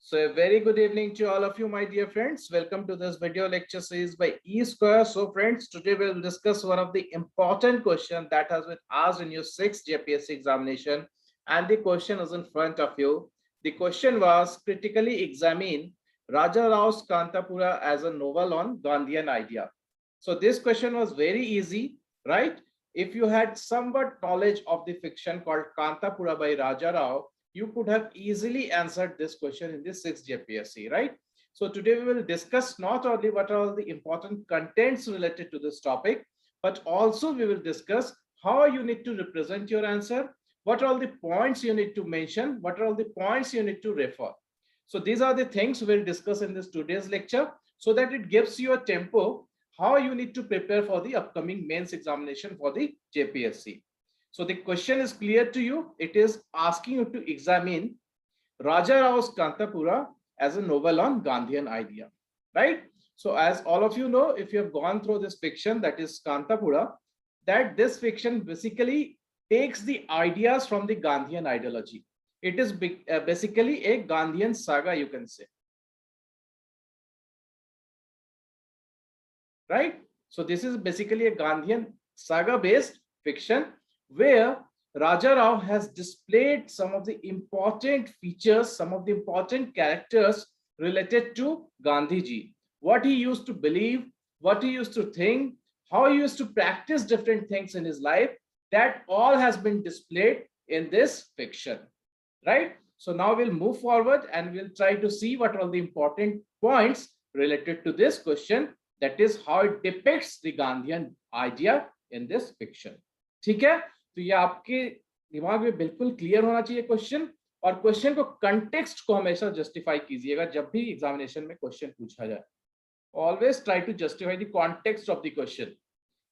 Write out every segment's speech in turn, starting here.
So a very good evening to all of you, my dear friends. Welcome to this video lecture series by E Square. So friends, today we'll discuss one of the important questions that has been asked in your 6th JPSC examination. And the question is in front of you. The question was, critically examine Raja Rao's Kantapura as a novel on Gandhian idea. So this question was very easy, right? If you had somewhat knowledge of the fiction called Kantapura by Raja Rao, you could have easily answered this question in the 6th JPSC, right? So today we will discuss not only what are all the important contents related to this topic, but also we will discuss how you need to represent your answer, what are all the points you need to mention, what are all the points you need to refer. So these are the things we'll discuss in this today's lecture so that it gives you a tempo how you need to prepare for the upcoming mains examination for the JPSC. So the question is clear to you. It is asking you to examine Raja Rao's Kantapura as a novel on Gandhian idea, right? So as all of you know, if you have gone through this fiction, that is Kantapura, that this fiction basically takes the ideas from the Gandhian ideology. It is basically a Gandhian saga, you can say. Right? So this is basically a Gandhian saga-based fiction where Raja Rao has displayed some of the important features, some of the important characters related to Gandhiji. What he used to believe, what he used to think, how he used to practice different things in his life, that all has been displayed in this fiction, right? So now we'll move forward and we'll try to see what are the important points related to this question, that is how it depicts the Gandhian idea in this fiction. ठीक है, तो ये आपके दिमाग में बिल्कुल clear होना चाहिए क्वेश्चन, और क्वेश्चन को कंटेक्स्ट को हमेशा जस्टिफाई कीजिएगा जब भी एग्जामिनेशन में क्वेश्चन पूछा जाए. Always try to justify the context of the question.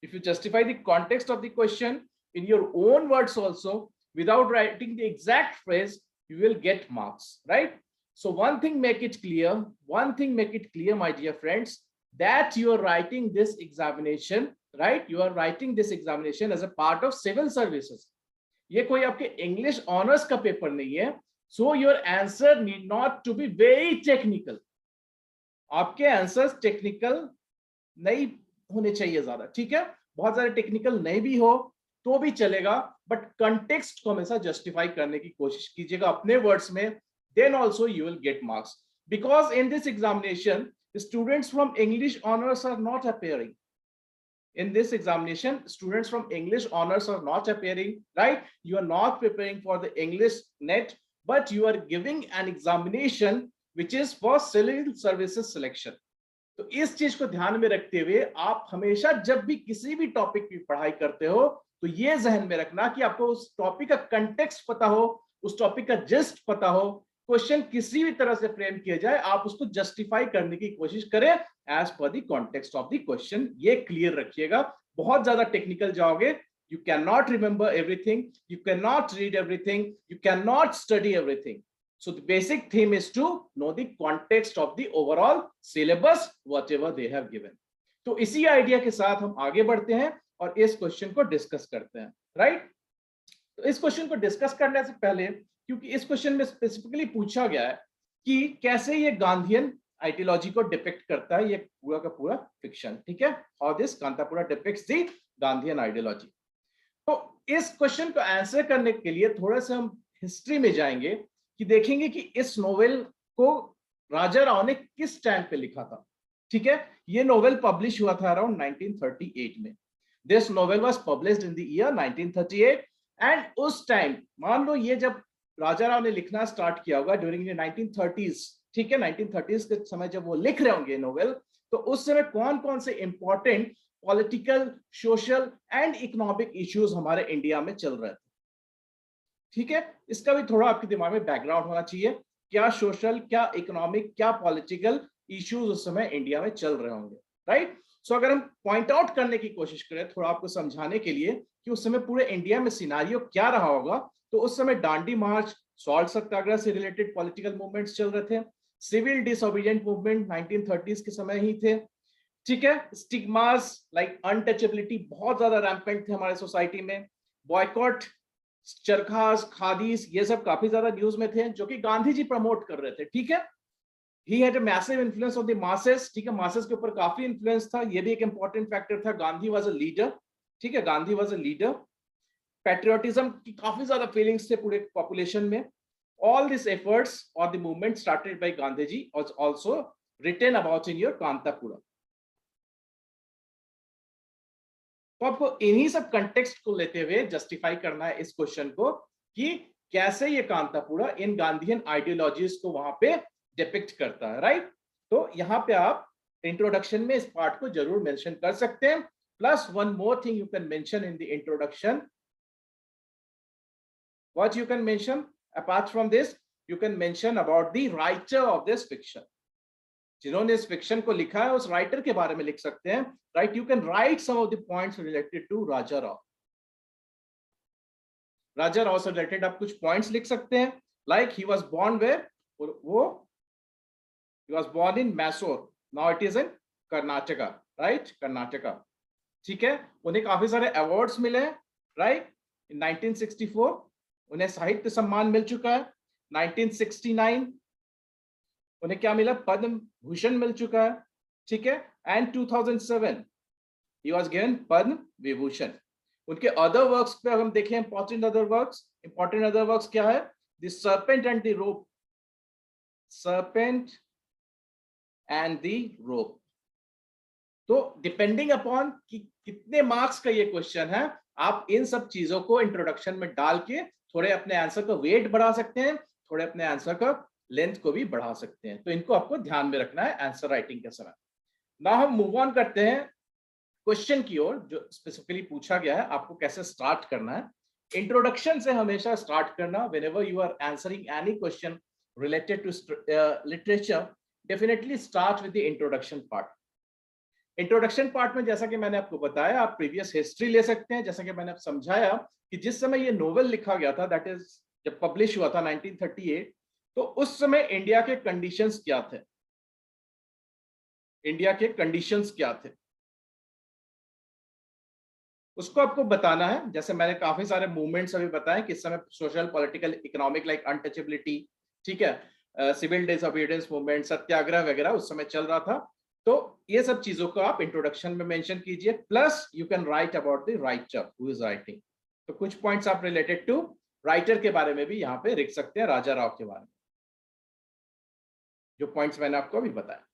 If you justify the context of the question in your own words also, without writing the exact phrase, you will get marks, right? So one thing make it clear, my dear friends, that you are writing this examination, right? You are writing this examination as a part of civil services. ये कोई आपके English honors का paper नहीं है. So your answer need not to be very technical. आपके answers technical नहीं होने चाहिए ज्यादा, ठीक है? बहुत सारे टेक्निकल नहीं भी हो तो भी चलेगा, बट कंटेक्स्ट को हमेशा जस्टिफाई करने की कोशिश कीजिएगा अपने वर्ड्स में. Then also you will get marks, because in this examination students from English honors are not appearing. In this examination, students from English honors are not appearing, right? You are not preparing for the English net, but you are giving an examination which is for civil services selection. तो इस चीज को ध्यान में रखते हुए आप हमेशा जब भी किसी भी टॉपिक की पढ़ाई करते हो तो ये जहन में रखना कि आपको उस टॉपिक का कंटेक्स्ट पता हो, उस टॉपिक का जिस्ट पता हो. क्वेश्चन किसी भी तरह से फ्रेम किया जाए, आप उसको जस्टिफाई करने की कोशिश करें as per the context of the question. ये क्लियर रखिएगा. बहुत ज्यादा टेक्निकल जाओगे, you cannot remember everything, you cannot read everything, you cannot study everything. So the basic theme is to know the context of the overall syllabus, whatever they have given. तो इसी idea के साथ हम आगे बढ़ते हैं और इस क्वेश्चन को डिस्कस करते हैं, राइट? तो इस क्वेश्चन को डिस्कस करने से पहले, क्योंकि इस क्वेश्चन में स्पेसिफिकली पूछा गया है कि कैसे ये गांधीयन आइडियोलॉजी को डिपिक्ट करता है ये पूरा का पूरा फिक्शन, ठीक है? How this Kanthapura depicts the Gandhian ideology. तो इस क्वेश्चन को आंसर करने के लिए थोड़ा सा हम हिस्ट्री में जाएंगे कि देखेंगे कि इस नोवेल को राजा राव ने किस टाइम पे लिखा था, ठीक है? ये नोवेल पब्लिश हुआ था अराउंड 1938 में. This novel was published in the year 1938 and उस टाइम मान लो ये जब राजा राव ने लिखना स्टार्ट किया होगा ड्यूरिंग द 1930s, ठीक है? 1930s के समय जब वो लिख रहे होंगे नोवेल, तो उस समय कौन कौन से important political, social and economic issues हमारे इंडिया में चल रहे थे, ठीक है? इसका भी थोड़ा आपके दिमाग में बैकग्राउंड होना चाहिए. क्या सोशल, क्या इकोनॉमिक, क्या पॉलिटिकल इश्यूज उस समय इंडिया में चल रहे होंगे, राइट? सो अगर हम पॉइंट आउट करने की कोशिश करें थोड़ा आपको समझाने के लिए कि उस समय पूरे इंडिया में सिनारियो क्या रहा होगा, तो उस समय डांडी मार्च, सॉल्ट सत्याग्रह से रिलेटेड पॉलिटिकल मूवमेंट्स चल रहे थे. सिविल डिसोबीडिएंट मूवमेंट 1930s के समय ही थे, ठीक है? स्टिग्मास लाइक अनटचेबिलिटी बहुत ज्यादा रैम्पेंट थे हमारे सोसाइटी में. बॉयकॉट, चरखास, खादीज, ये सब काफी ज्यादा न्यूज में थे जो कि गांधी जी प्रमोट कर रहे थे, ठीक है? He had a massive influence on the masses, ठीक है, मासेस के ऊपर काफी इन्फ्लुएंस था, ये भी एक इंपॉर्टेंट फैक्टर था। गांधी वाज अ लीडर, ठीक है, Gandhi was a leader. Patriotism की काफी ज्यादा फीलिंग्स थे पूरे पॉपुलेशन में। ऑल दिस एफर्ट्स और the movement started by Gandhi ji was also written about in your Kanthapura. तो आपको इन्हीं सब कंटेक्स्ट को लेते हुए जस्टिफाई करना है इस क्वेश्चन को कि कैसे ये कांतापुरा इन गांधीयन आइडियोलॉजीज को वहां पे डिपिक्ट करता है, राइट। तो यहाँ पे आप इंट्रोडक्शन में इस पार्ट को जरूर मेंशन कर सकते हैं। Plus one more thing you can mention in the introduction. What you can mention apart from this, you can mention about the writer of this fiction. जिन्होंने इस फिक्शन को लिखा है उस राइटर के बारे में लिख सकते हैं, right. You can write some of the points related to Raja Rao. Raja Rao से रिलेटेड आप कुछ पॉइंट्स लिख सकते हैं, like he was born where, वो he was born in Mysore, now it is in Karnataka, right, Karnataka, ठीक है। उन्हें काफी सारे अवार्ड्स मिले हैं, राइट। इन 1964 उन्हें साहित्य सम्मान मिल चुका है। 1969 उन्हें क्या मिला, पद्म भूषण मिल चुका है, ठीक है। And 2007 he was given Padma Vibhushan. उनके अदर वर्क्स पे हम देखें, इंपॉर्टेंट अदर वर्क्स क्या है, the serpent and the rope, serpent and the rope. तो डिपेंडिंग अपॉन कि कितने मार्क्स का ये क्वेश्चन है, आप इन सब चीजों को इंट्रोडक्शन में डाल के थोड़े अपने आंसर का वेट बढ़ा सकते हैं, थोड़े अपने आंसर का लेंथ को भी बढ़ा सकते हैं। तो इनको आपको ध्यान में रखना है आंसर राइटिंग के समय। ना हम मूव ऑन करते हैं क्वेश्चन की ओर, जो स्पेसिफिकली पूछा गया है आपको कैसे स्टार्ट करना है। इंट्रोडक्शन से हमेशा स्टार्ट करना। Whenever you are answering any question related to literature, definitely start with the introduction part. Introduction part में जैसा कि मैंने आपको बताया, आप प्रीवियस हिस्ट्री ले सकते हैं। जैसा कि मैंने आप समझाया कि जिस समय ये नोवेल लिखा गया था, दैट इज जब पब्लिश हुआ था 1938, तो उस समय इंडिया के कंडीशंस क्या थे, इंडिया के कंडीशंस क्या थे, उसको आपको बताना है। जैसे मैंने काफी सारे मूवमेंट्स अभी बताए कि इस समय social, political, economic, like untouchability, ठीक है, सिविल डिसओबीडियंस मूवमेंट, सत्याग्रह वगैरह उस समय चल रहा था। तो ये सब चीजों को आप इंट्रोडक्शन में मेंशन कीजिए। Plus you can right about the writer who is writing. तो कुछ पॉइंट्स आप रिलेटेड टू राइटर के बारे में भी यहाँ पे लिख सकते हैं, राजा राव के बारे में, जो पॉइंट्स मैंने आपको अभी बताया।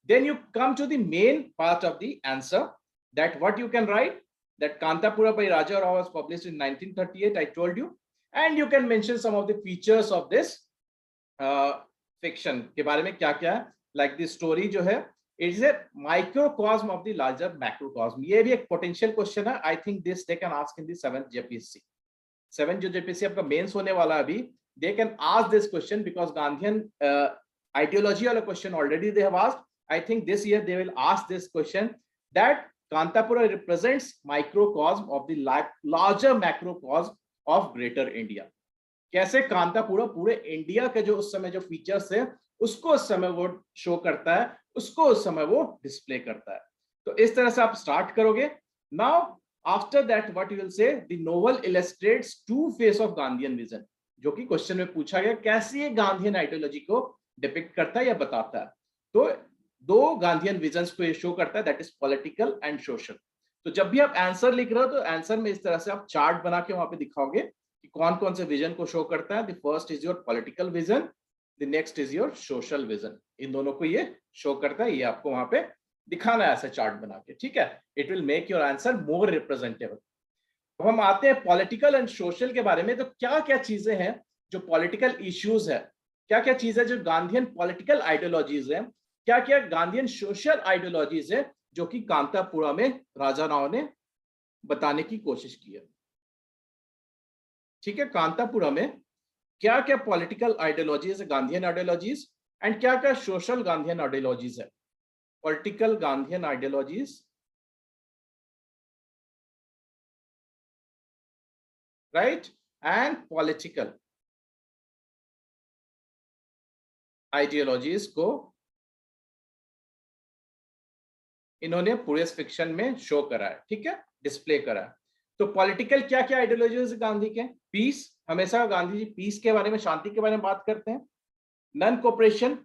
Then you come to the main part of the answer, that what you can write, that Kantapura by Raja Rao was published in 1938, I told you, and you can mention some of the features of this fiction के बारे में क्या क्या है, like the story जो है, it is a microcosm of the larger macrocosm। ये भी एक potential question है, I think this they can ask in the 7th JPSC। 7th जो JPSC आपका मेंस होने वाला अभी, they can ask this question because Gandhian ideology वाला question already they have asked। I think this year they will ask this question, that Kantapura represents microcosm of the larger macrocosm of greater India। कैसे कांतापुरा पूरे India के जो उस समय जो features है उसको उस समय वो शो करता है, उसको उस समय वो डिस्प्ले करता है। तो इस तरह से आप स्टार्ट करोगे। Now after that what you will say, the novel illustrates to face of Gandhian vision, जो कि क्वेश्चन में पूछा गया कैसे ये गांधीयन आइडियोलॉजी को डिपिक्ट करता है या बताता है। तो दो गांधीयन विजन्स को ये शो करता है, that is political and social. तो जब भी आप आंसर लिख रहे हो तो आंसर में इस तरह से आप चार्ट बना के वहां पे दिखाओगे कि कौन कौन से विजन को शो करता है। The first is your political vision, the next is your social vision. इन दोनों को ये शो करता है, ये आपको वहां पे दिखाना है ऐसे चार्ट बना के, ठीक है। It will make your answer more representable. अब हम आते हैं पॉलिटिकल एंड सोशल के बारे में। तो क्या क्या चीजें हैं जो पॉलिटिकल इश्यूज है, क्या क्या चीजें जो गांधीयन पॉलिटिकल आइडियोलॉजीज है, क्या क्या गांधीयन सोशल आइडियोलॉजीज है जो कि कांतापुरा में राजा राव ने बताने की कोशिश की है, ठीक है। कांतापुरा में क्या क्या पॉलिटिकल आइडियोलॉजीज है, गांधीयन आइडियोलॉजीज, एंड क्या क्या सोशल गांधीयन आइडियोलॉजीज है। Political Gandhian ideologies, right, and political ideologies को इन्होंने पूरे फिक्शन में शो करा है, ठीक है, डिस्प्ले करा है। तो पॉलिटिकल क्या क्या आइडियोलॉजीज गांधी के, पीस, हमेशा गांधी जी पीस के बारे में, शांति के बारे में बात करते हैं। नॉन कोऑपरेशन,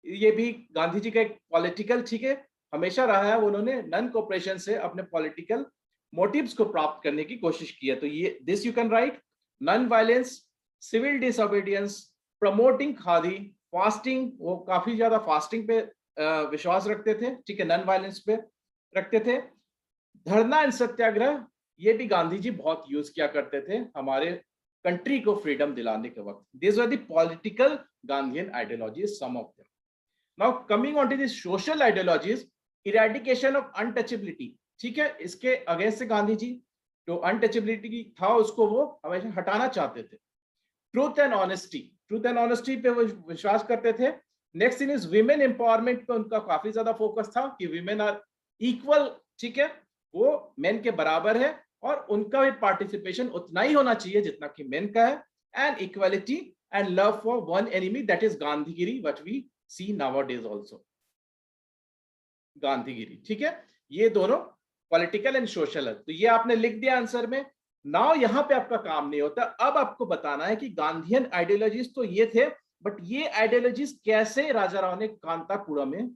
ये भी गांधी जी का एक पॉलिटिकल, ठीक है, हमेशा रहा है, उन्होंने नॉन कोऑपरेशन से अपने पॉलिटिकल मोटिव्स को प्राप्त करने की कोशिश की है। तो ये this you can write, non violence, civil disobedience, promoting khadi, fasting, वो काफी ज्यादा फास्टिंग पे विश्वास रखते थे, ठीक है, नॉन वायलेंस पे रखते थे। धरना एंड सत्याग्रह, ये भी गांधी जी बहुत यूज किया करते थे हमारे कंट्री को फ्रीडम दिलाने के वक्त। This were the political Gandhian ideologies, some of them. Now coming on to the social ideologies, eradication of untouchability, ठीक है, इसके अगेंस्ट से गांधी जी जो अनटचेबिलिटी था उसको वो हमेशा हटाना चाहते थे। Truth and honesty, truth and honesty पे वो विश्वास करते थे। Next in is women empowerment पे उनका काफी ज्यादा फोकस था कि विमेन आर इक्वल, ठीक है, वो मेन के बराबर है और उनका भी पार्टिसिपेशन उतना ही होना चाहिए जितना कि मेन का है। And equality and love for one enemy, that is Gandhigiri, what we see nowadays also, Gandhigiri, ठीक है, ये दोनों पॉलिटिकल एंड सोशल है। तो ये आपने लिख दिया आंसर में। नाउ यहां पे आपका काम नहीं होता, अब आपको बताना है कि गांधीयन आइडियोलॉजीज तो ये थे, बट ये आइडियोलॉजीज कैसे राजा राव ने कांतापुरा में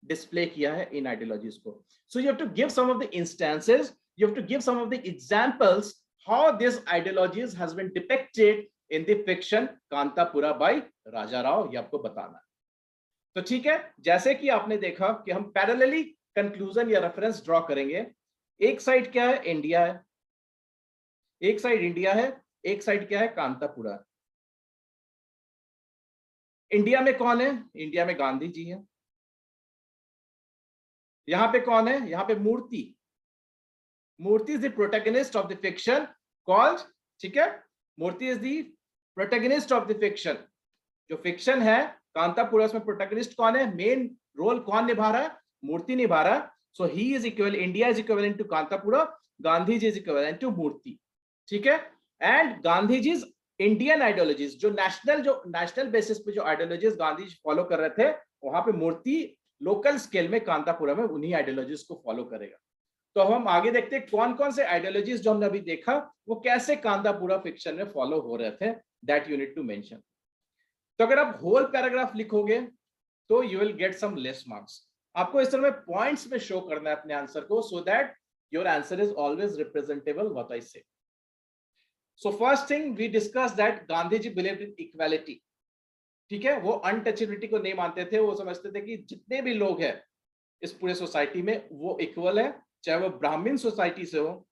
डिस्प्ले किया है इन आइडियोलॉजीज को। So you have to give some of the instances, you have to give some of the examples how this ideologies has been depicted in the fiction Kanthapura by राजा राव, ये आपको बताना है। तो ठीक है, जैसे कि आपने देखा कि हम पैरेलली कंक्लूजन या रेफरेंस ड्रॉ करेंगे। एक साइड क्या है, इंडिया है, एक साइड इंडिया है, एक साइड क्या है, कांतापुरा। इंडिया में कौन है, इंडिया में गांधी जी है। यहां पे कौन है, यहां पे Moorthy, Moorthy is the protagonist of the fiction called, ठीक है, Moorthy is the protagonist of the fiction. जो फिक्शन है कांतापुरा, उसमें प्रोटैगनिस्ट कौन है, मेन रोल कौन निभा रहा है, मूर्ति निभा रहा है। So he is equal, India is equivalent to Kanthapura, Gandhi ji is equivalent to Moorthy, ठीक है। And Gandhi ji Indian ideologies, जो नेशनल बेसिस पे जो आइडियोलॉजीज गांधी जी फॉलो कर रहे थे, वहां पे मूर्ति लोकल स्केल में कांतापुरा में उन्हीं आइडियोलॉजीज को फॉलो करेगा। तो हम आगे देखते हैं कौन कौन से आइडियोलॉजीज जो हमने अभी देखा वो कैसे कांतापुरा फिक्शन में फॉलो हो रहे थे, that you need to mention. तो अगर आप होल पैराग्राफ लिखोगे तो you will get some less marks. आपको इस तरह में पॉइंट्स में शो करना है अपने आंसर को, so that your answer is always representable what I say. So first thing we discuss that Gandhi ji believed in equality, ठीक है, वो अनटचेबिलिटी को नहीं मानते थे। वो समझते थे कि जितने भी लोग हैं इस पूरे सोसाइटी में वो इक्वल है, चाहे वो ब्राह्मण सोसाइटी से हो,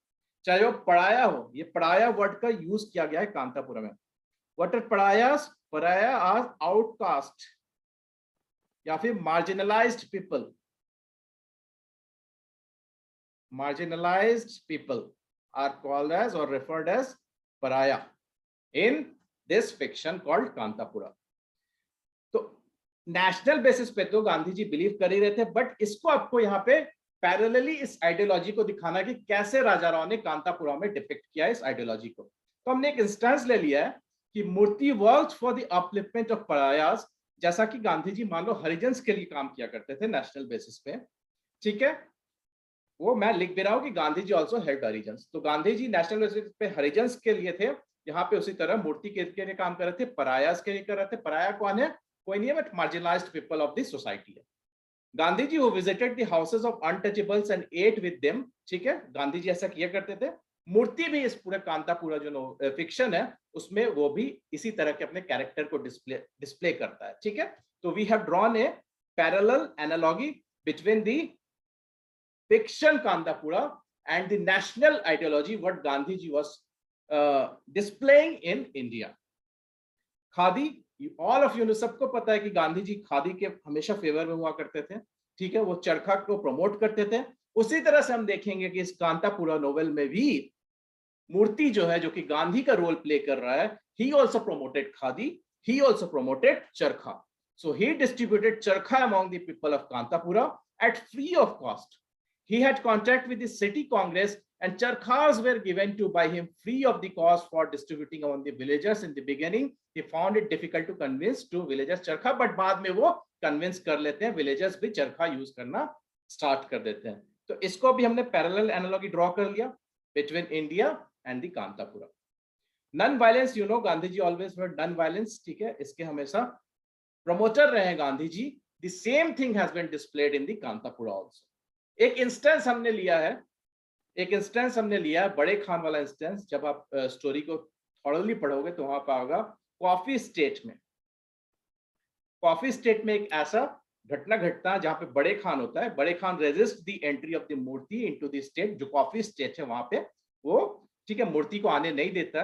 चाहे वो पढ़ाया हो। ये पढ़ाया वर्ड का यूज किया गया है कांतापुरा में। व्हाट आर पढ़ायास, पढ़ाया आर आउटकास्ट या फिर marginalised people, marginalized people are called as or referred as pariah in this fiction called Kanthapura. तो नेशनल बेसिस पे तो गांधी जी बिलीव कर ही रहे थे, बट इसको आपको यहाँ पे पैरेलली इस आइडियोलॉजी को दिखाना कि कैसे राजा राव ने कांतापुरा में डिपिक्ट किया इस आइडियोलॉजी को। तो हमने एक इंस्टेंस ले लिया है कि Moorthy worked for the upliftment of pariahs, जैसा कि गांधी जी मान लो हरिजन्स के लिए काम किया करते थे नेशनल बेसिस पे, ठीक है। वो मैं लिख भी रहा हूं कि Gandhi ji also help Harijans. तो गांधी जी नेशनल बेसिस पे हरिजन्स के लिए थे, यहाँ पे उसी तरह मूर्ति के लिए काम कर रहे थे, परायास के लिए कर रहे थे। पराया कौन है, कोई नहीं है, but marginalised people of the society है। Gandhi ji who visited the houses of untouchables and ate with them, ठीक है, गांधी जी ऐसा किया करते थे। मूर्ति भी इस पूरे कांतापुरा जो फिक्शन है उसमें वो भी इसी तरह के अपने कैरेक्टर को डिस्प्ले करता है, ठीक है। तो we have drawn a parallel analogy between the fiction Kanthapura and the national ideology what Gandhi ji was displaying in India. Khadi, all of you, सबको पता है कि गांधी जी खादी के हमेशा फेवर में हुआ करते थे, ठीक है, वो चरखा को प्रमोट करते थे। उसी तरह से हम देखेंगे कि इस कांतापुरा नोवेल में भी मूर्ति जो है, जो कि गांधी का रोल प्ले कर रहा है, he also promoted khadi, he also promoted charkha. So he distributed charkha among the people of Kanthapura at free of cost. He had contact with the city congress and charkhas were given to by him free of the cost for distributing among the villagers. In the beginning he found it difficult to convince to villagers charkha, but बाद में वो convince कर लेते हैं, villagers भी चरखा use करना start कर देते हैं। तो इसको भी हमने पैरेलल एनालॉजी ड्रॉ कर लिया between India and the Kanthapura. Non violence, you know Gandhi ji always word non violence, ठीक है, इसके हमेशा प्रमोटर रहे हैं Gandhi ji, the same thing has been displayed in the Kanthapura also. एक इंस्टेंस हमने लिया है, बड़े खान वाला इंस्टेंस। जब आप स्टोरी को थॉरली पढ़ोगे तो वहां पर होगा कॉफी स्टेट में एक ऐसा घटना घटता है जहां पे बड़े खान होता है। बड़े Khan resist the entry of the murti into the state, जो कॉफी स्टेट है वहां पे वो, ठीक है, मूर्ति को आने नहीं देता।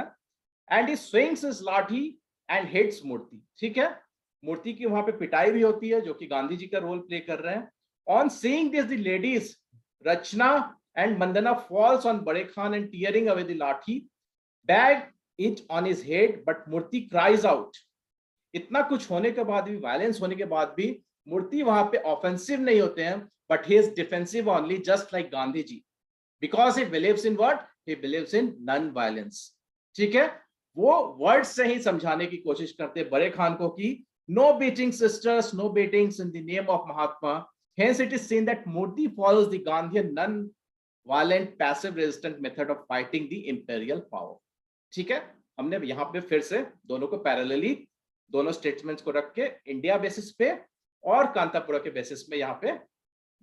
एंड ही स्विंग्स हिज लाठी एंड हिट्स मूर्ति, ठीक है, मूर्ति की वहां पे पिटाई भी होती है, जो कि गांधी जी का रोल प्ले कर रहे हैं। On seeing this the ladies Rachna and Mandna falls on Bade Khan and tearing away the lathi, bag it on his head, but Moorthy cries out. इतना कुछ होने के बाद भी, वायलेंस होने के बाद भी, मूर्ति वहां पे ऑफेंसिव नहीं होते हैं, but he is defensive only, just like Gandhi ji, because he believes in what, he believes in non violence. ठीक है, वो वर्ड से ही समझाने की कोशिश करते हैं बड़े खान को कि no beating sisters, no beatings in the name of Mahatma, hence it is seen that Murthy follows the Gandhian non-violent passive resistant method of fighting the imperial power। ठीक है, हमने यहाँ पे फिर से दोनों को पैरेलली, दोनों स्टेटमेंट्स को रख के इंडिया बेसिस पे और कांतापुरा के बेसिस में यहाँ पे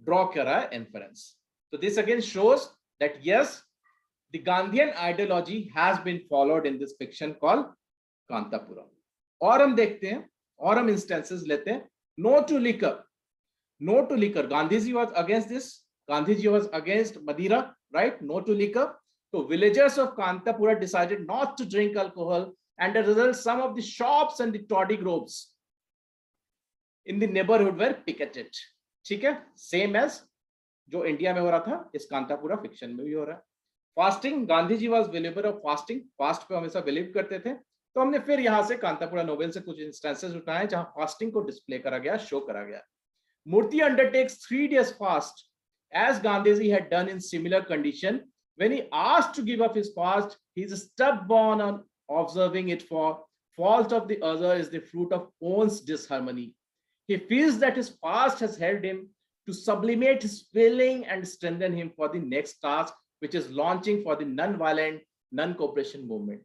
ड्रॉ करा है इन्फरेंस। तो this again shows that yes, the Gandhian ideology has been followed in this fiction called Kanthapura. और हम देखते हैं, और हम इंस्टेंसेस लेते हैं। No to liquor, no to liquor, Gandhiji was against this, Gandhiji was against Madira, right? No to liquor. So villagers of Kantapura decided not to drink alcohol, and as a result some of the shops and the toddy groves in the neighborhood were picketed। ठीक है, same as जो India में हो रहा था, इस Kanthapura fiction में भी हो रहा है। Fasting, Gandhiji was believer of fasting, fast पे हमेशा बिलीव करते थे। तो हमने फिर यहाँ से कांतापुरा नोवेल से कुछ इंस्टेंसेस उठाए जहां फास्टिंग को डिस्प्ले करा गया, शो करा गया। Murthy undertakes 3 days fast, as Gandhiji had done in similar condition. When he asked to give up his fast, he is stubborn on observing it, for fault of the other is the fruit of one's disharmony. He feels that his fast has helped him to sublimate his feeling and strengthen him for the next task, which is launching for the non-violent, non-cooperation movement।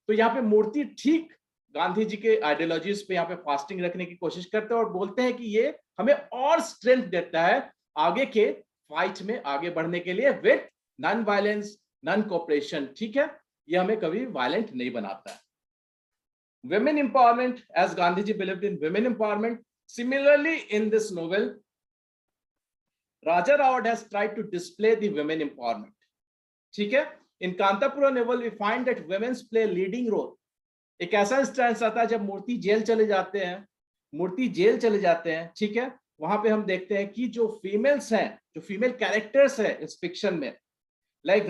तो यहाँ पे मूर्ति ठीक गांधी जी के ideologies पे यहाँ पे fasting रखने की कोशिश करते हैं और बोलते हैं कि ये हमें और स्ट्रेंथ देता है आगे के फाइट में आगे बढ़ने के लिए, with non violence, non cooperation. ठीक है, ये हमें कभी वायलेंट नहीं बनाता है। Women empowerment, as Gandhiji believed in women empowerment. Similarly, in this novel, Raja Rawat has tried to display the women empowerment। ठीक है, in Kantapura novel we find that women play a leading role। एक ऐसा instance आता है जब मूर्ति jail चले जाते हैं, ठीक है, वहां पे हम देखते हैं कि जो फीमेल्स हैं, जो फीमेल कैरेक्टर्स है इस फिक्शन में, लाइक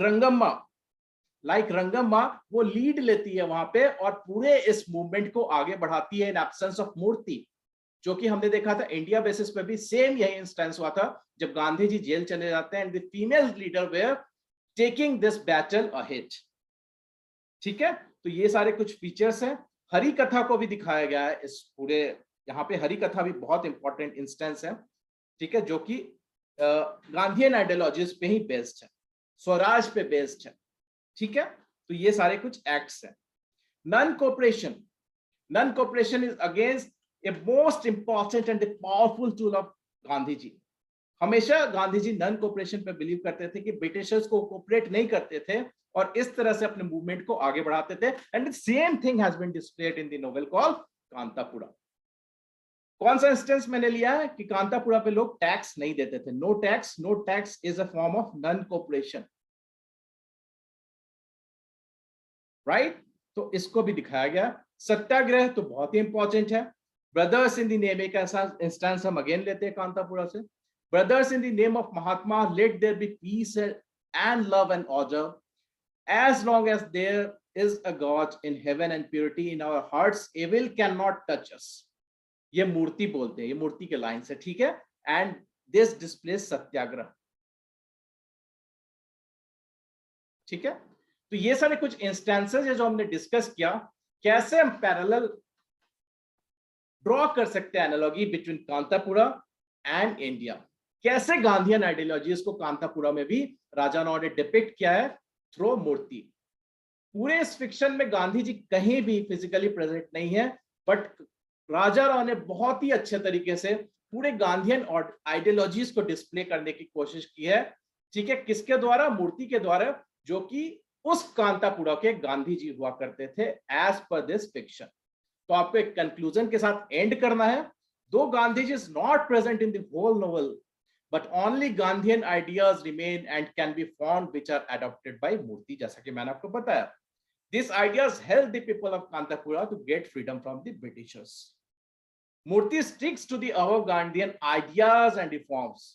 रंगम्मा, वो लीड लेती है वहां पे और पूरे इस मूवमेंट को आगे बढ़ाती है इन एब्सेंस ऑफ मूर्ति, जो कि हमने देखा था इंडिया बेसिस पे भी सेम यही इंस्टेंस हुआ था जब गांधी जी जेल चले जाते हैं, and the female leader were taking this battle ahead. ठीक है, तो ये सारे कुछ फीचर्स हैं। हरि कथा को भी दिखाया गया है इस पूरे, यहाँ पे हरि कथा भी बहुत इंपॉर्टेंट इंस्टेंस है, ठीक है, जो कि गांधीयन आइडियोलॉजीज पे ही बेस्ड है, स्वराज पे बेस्ड है। ठीक है, तो ये सारे कुछ एक्ट्स हैं। Non cooperation is against a most important and powerful tool of Gandhi ji. हमेशा गांधी जी नॉन कोऑपरेशन पे बिलीव करते थे कि ब्रिटिशर्स को कोऑपरेट नहीं करते थे और इस तरह से अपने मूवमेंट को आगे बढ़ाते थे, and the same thing has been displayed in the novel called Kanthapura. कौन सा इंस्टेंस मैंने लिया है कि कांतापुरा पे लोग टैक्स नहीं देते थे। No tax is a form of non cooperation, right? तो इसको भी दिखाया गया। सत्याग्रह तो बहुत ही इंपॉर्टेंट है। ब्रदर्स इन द नेम, एक ऐसा इंस्टेंस हम अगेन लेते हैं कांतापुरा से। Brothers in the name of Mahatma, let there be peace and love and order, as long as there is a God in heaven and purity in our hearts, evil cannot touch us। ये मूर्ति बोलते हैं, ये मूर्ति के line से, ठीक है, and this displays सत्याग्रह। ठीक है, तो ये सारे कुछ इंस्टेंसेस है जो हमने डिस्कस किया, कैसे हम पैरेलल ड्रॉ कर सकते हैं analogy between Kanthapura and India, कैसे गांधीयन आइडियोलॉजीज को कांतापुरा में भी राजा राव ने डिपिक्ट किया है थ्रू मूर्ति। पूरे इस फिक्शन में गांधी जी कहीं भी फिजिकली प्रेजेंट नहीं है, बट राजा राव ने बहुत ही अच्छे तरीके से पूरे गांधीयन और आइडियोलॉजीज को डिस्प्ले करने की कोशिश की है, ठीक है, किसके द्वारा? मूर्ति के द्वारा, जो कि उस कांतापुरा के गांधी जी हुआ करते थे एज पर दिस फिक्शन। तो आपको एक कंक्लूजन के साथ एंड करना है। Though Gandhiji is not present in the whole novel, but only Gandhian ideas remain and can be found which are adopted by Murthy, जैसा कि मैंने आपको बताया। These ideas helped the people of Kantapura to get freedom from the Britishers. Murthy sticks to the above Gandhian ideas and reforms.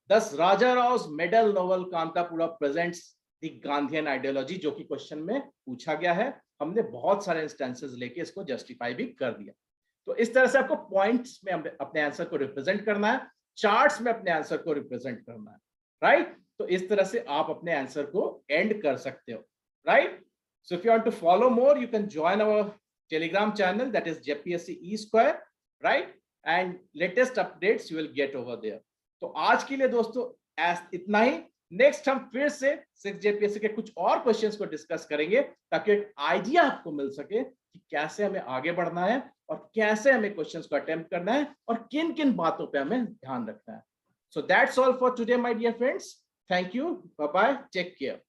Thus, Raja Rao's medal novel Kantapura presents the Gandhian ideology, जो कि question में पूछा गया है। हमने बहुत सारे instances लेके इसको जस्टिफाई भी कर दिया। तो इस तरह से आपको पॉइंट्स में अपने आंसर को रिप्रेजेंट करना है, चार्ट्स में अपने आंसर को रिप्रेजेंट करना है, राइट? तो इस तरह से आप अपने आंसर को एंड कर सकते हो, right? So if you want to follow more, you can join our Telegram channel, that is JPSC E Square, right? And latest updates you will get over there. तो आज के लिए दोस्तों इतना ही। नेक्स्ट हम फिर से 6 JPSC के कुछ और क्वेश्चंस को डिस्कस करेंगे, ताकि एक आइडिया आपको मिल सके कि कैसे हमें आगे बढ़ना है और कैसे हमें क्वेश्चंस को अटेम्प्ट करना है और किन किन बातों पे हमें ध्यान रखना है। So that's all for today my dear friends. Thank you, bye bye, take care.